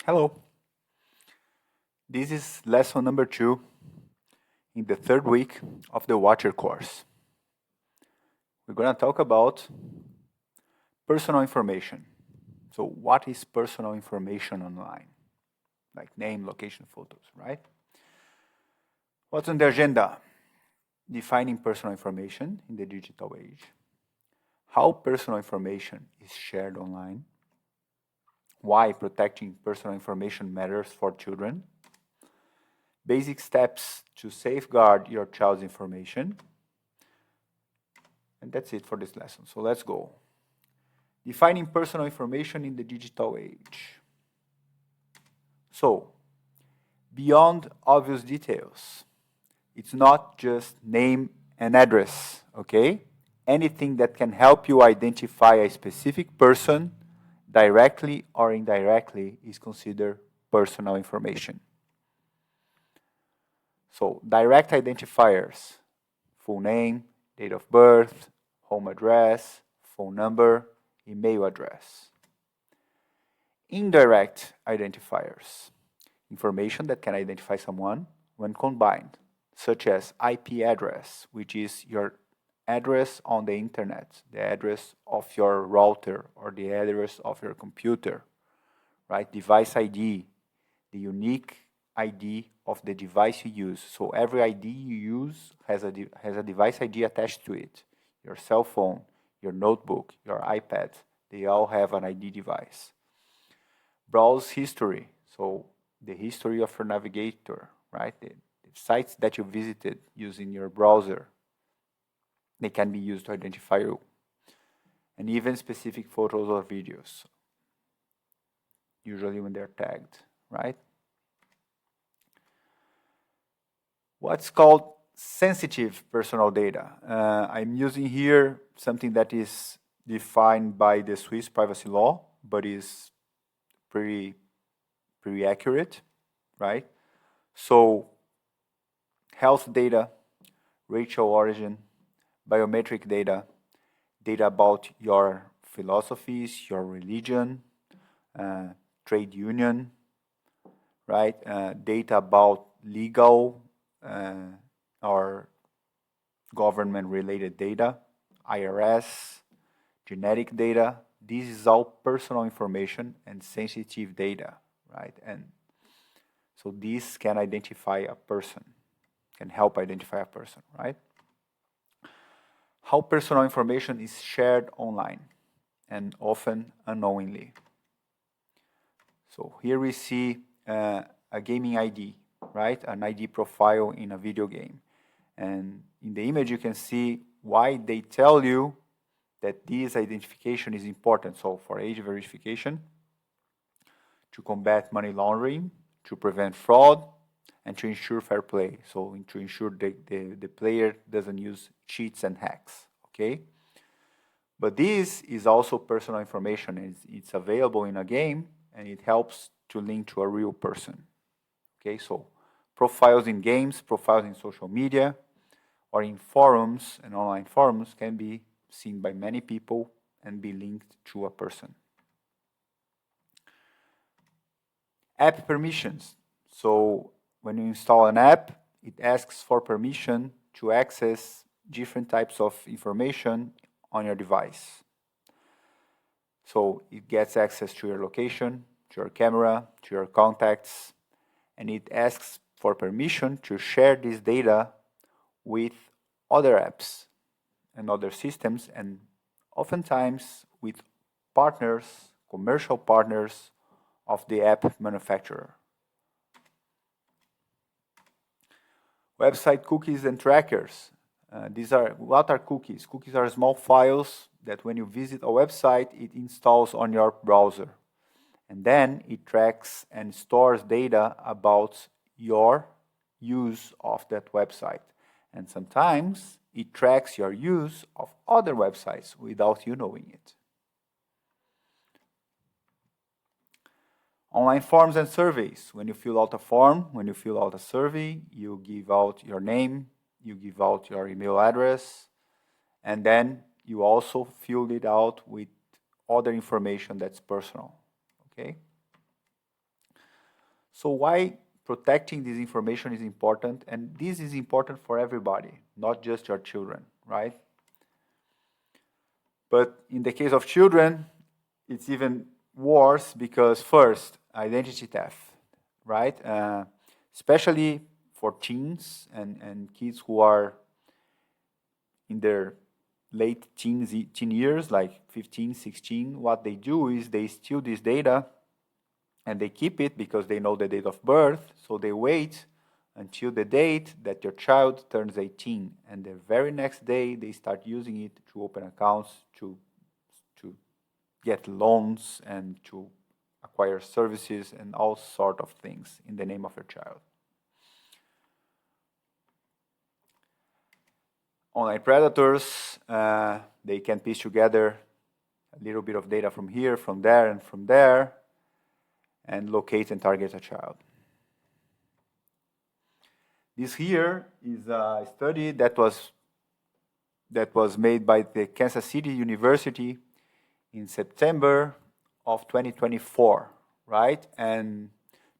Hello. This is lesson number 2 in the third week of the Watcher course. We're going to talk about personal information. So what is personal information online? Like name, location, photos, right? What's on the agenda? Defining personal information in the digital age. How personal information is shared online. Why protecting personal information matters for children. Basic steps to safeguard your child's information. And that's it for this lesson. So let's go. Defining personal information in the digital age. So, beyond obvious details, it's not just name and address, okay? Anything that can help you identify a specific person directly or indirectly is considered personal information. So, direct identifiers, full name, date of birth, home address, phone number, email address. Indirect identifiers, information that can identify someone when combined, such as IP address, which is your address on the internet, the address of your router or the address of your computer, right? Device ID, the unique ID of the device you use. So every ID you use has a device ID attached to it. Your cell phone, your notebook, your iPad, they all have an ID device. Browse history, so the history of your navigator, right? The sites that you visited using your browser, they can be used to identify you. And even specific photos or videos, usually when they're tagged, right? What's called sensitive personal data. I'm using here something that is defined by the Swiss privacy law, but is pretty accurate, right? So, health data, racial origin, biometric data, data about your philosophies, your religion, trade union, right? Data about legal or government-related data, IRS, genetic data. This is all personal information and sensitive data, right? And so this can identify a person, can help identify a person, right? How personal information is shared online and often unknowingly. So here we see a gaming ID, right? An ID profile in a video game. And in the image you can see why they tell you that this identification is important. So for age verification, to combat money laundering, to prevent fraud, and to ensure fair play. So to ensure the player doesn't use cheats and hacks, okay? But this is also personal information. It's available in a game, and it helps to link to a real person, okay? So profiles in games, profiles in social media, or in forums and online forums can be seen by many people and be linked to a person. App permissions. So when you install an app, it asks for permission to access different types of information on your device. So it gets access to your location, to your camera, to your contacts, and it asks for permission to share this data with other apps and other systems, and oftentimes with partners, commercial partners of the app manufacturer. Website cookies and trackers. What are cookies? Cookies are small files that when you visit a website, it installs on your browser. And then it tracks and stores data about your use of that website. And sometimes it tracks your use of other websites without you knowing it. Online forms and surveys. When you fill out a form, when you fill out a survey, you give out your name, you give out your email address, and then you also fill it out with other information that's personal, okay? So why protecting this information is important? And this is important for everybody, not just your children, right? But in the case of children, it's even worse because first, identity theft, right? Especially for teens and kids who are in their late teen years, like 15, 16, what they do is they steal this data and they keep it because they know the date of birth, so they wait until the date that your child turns 18, and the very next day they start using it to open accounts, to get loans, and to acquire services and all sort of things in the name of your child. Online predators, they can piece together a little bit of data from here, from there, and from there, and locate and target a child. This here is a study that was made by the Kansas City University in September of 2024, right? And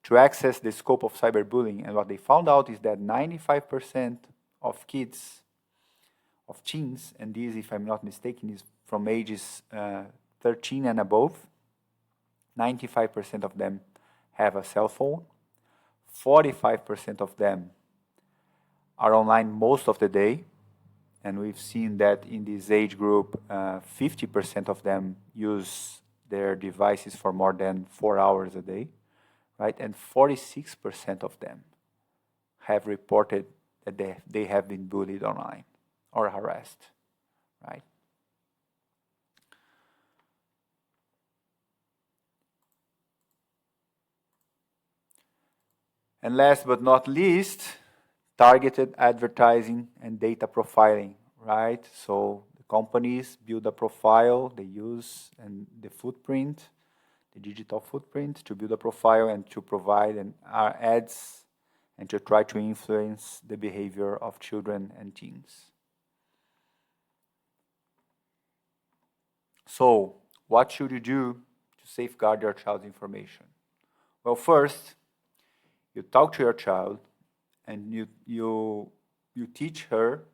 to access the scope of cyberbullying, and what they found out is that 95% of kids, of teens, and this, if I'm not mistaken, is from ages 13 and above, 95% of them have a cell phone, 45% of them are online most of the day, and we've seen that in this age group, 50% of them use their devices for more than 4 hours a day, right? And 46% of them have reported that they have been bullied online or harassed, right? And last but not least, targeted advertising and data profiling, right? So the companies build a profile, they use and the footprint, the digital footprint to build a profile and to provide ads and to try to influence the behavior of children and teens. So what should you do to safeguard your child's information? Well, first, you talk to your child and you teach her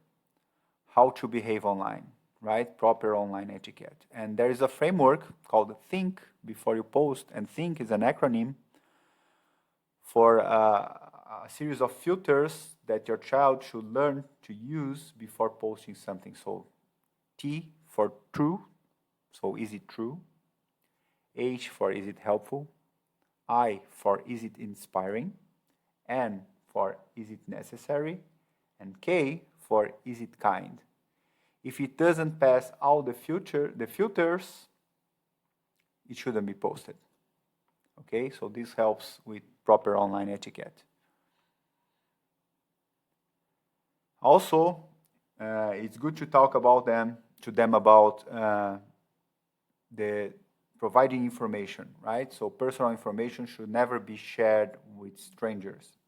how to behave online, right? Proper online etiquette. And there is a framework called Think Before You Post, and Think is an acronym for a series of filters that your child should learn to use before posting something. So T for true, so is it true? H for is it helpful? I for is it inspiring? N for is it necessary? And K for is it kind? If it doesn't pass all the filters, it shouldn't be posted. Okay, so this helps with proper online etiquette. Also, it's good to talk to them about the providing information, right? So personal information should never be shared with strangers.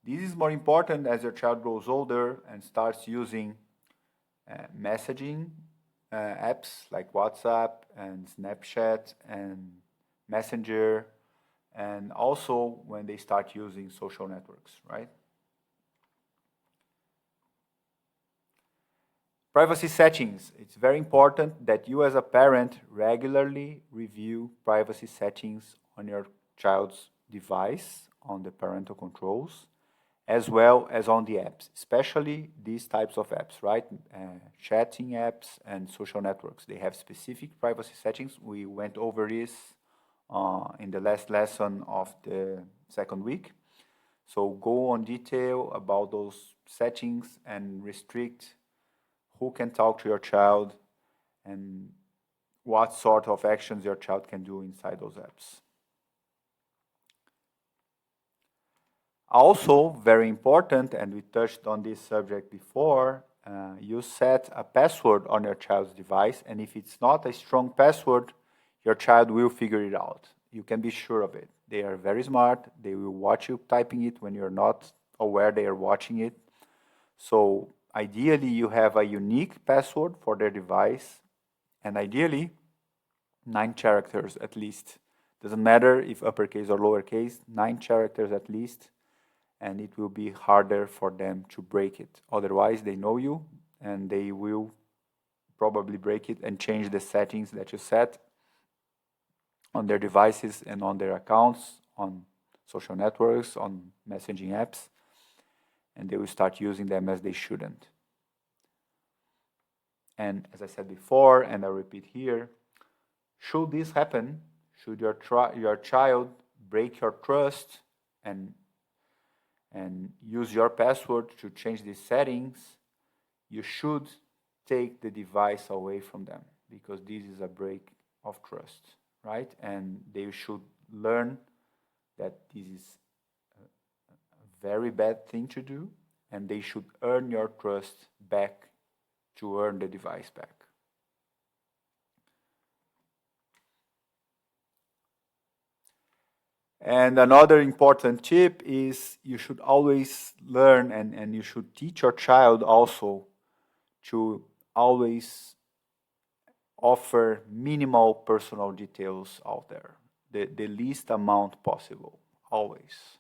This is more important as your child grows older and starts using messaging apps like WhatsApp and Snapchat and Messenger, and also when they start using social networks, right? Privacy settings. It's very important that you as a parent regularly review privacy settings on your child's device, on the parental controls, as well as on the apps, especially these types of apps, right? Chatting apps and social networks. They have specific privacy settings. We went over this in the last lesson of the second week. So go on detail about those settings and restrict who can talk to your child and what sort of actions your child can do inside those apps. Also, very important, and we touched on this subject before, you set a password on your child's device, and if it's not a strong password, your child will figure it out. You can be sure of it. They are very smart. They will watch you typing it when you're not aware they are watching it. So ideally, you have a unique password for their device, and ideally, 9 characters at least. Doesn't matter if uppercase or lowercase, 9 characters at least, and it will be harder for them to break it. Otherwise, they know you, and they will probably break it and change the settings that you set on their devices and on their accounts, on social networks, on messaging apps, and they will start using them as they shouldn't. And as I said before, and I repeat here, should this happen, should your child break your trust and use your password to change these settings, you should take the device away from them, because this is a break of trust, right? And they should learn that this is a very bad thing to do, and they should earn your trust back to earn the device back. And another important tip is you should always learn and you should teach your child also to always offer minimal personal details out there, the least amount possible, always,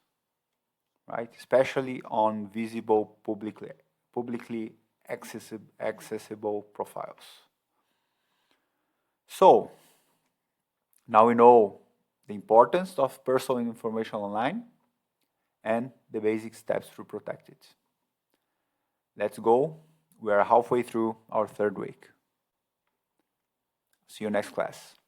right? Especially on visible, publicly accessible profiles. So, now we know the importance of personal information online and the basic steps to protect it. Let's go. We are halfway through our third week. See you next class.